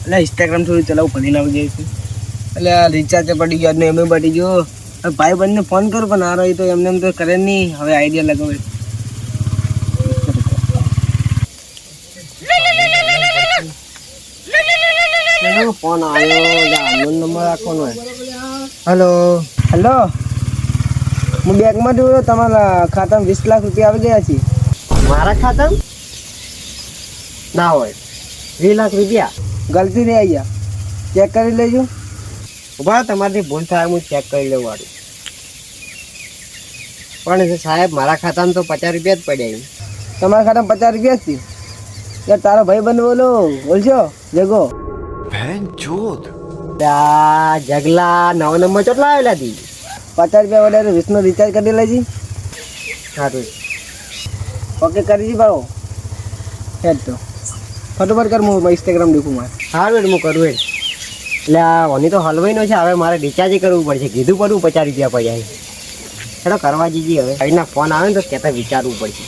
એટલે ઇન્સ્ટાગ્રામ થોડું ચલાવું પડી ના જાય છે એટલે આ રિચાર્જ પડી ગયો ને એમ પડી ગયો. ભાઈ બંને ફોન કરું પણ આ રહી તો એમને એમ તો કરે નહીં. હવે આઈડિયા લગાવે ફોન આવ્યો નંબર રાખવાનો. હેલો હેલો, હું બેંકમાં જોયો તમારા ખાતામાં 20 લાખ રૂપિયા આવી ગયા છે. મારા ખાતામાં ના હોય 20 લાખ રૂપિયા ગલતી રહી ગયા, ચેક કરી લેજો. ઉભા તમારી ભૂલ થાય હું ચેક કરી લઉં વાળું. પણ સાહેબ મારા ખાતામાં તો 50 રૂપિયા જ પડ્યા. તમારા ખાતામાં 50 રૂપિયા જ છે. યાર તારો ભાઈ બંધ બોલશો જગો જગલા 9 નંબર કેટલા આવેલા હતી? 50 રૂપિયા વડે 20 નો રિચાર્જ કરી લેજી. સારું ઓકે કરી જી ભાવ હેડ તો ફટોફટ કર. હું ઇન્સ્ટાગ્રામ દેખું મારે. સારું હું કરું એટલે ઓની તો હલવાઈનો છે. હવે મારે રિચાર્જ કરવું પડશે. કીધું પડવું 50 રૂપિયા પડ્યા. ચાલો કરવા જીજી. હવે અહીંના ફોન આવે ને તો કહેતા વિચારવું પડશે.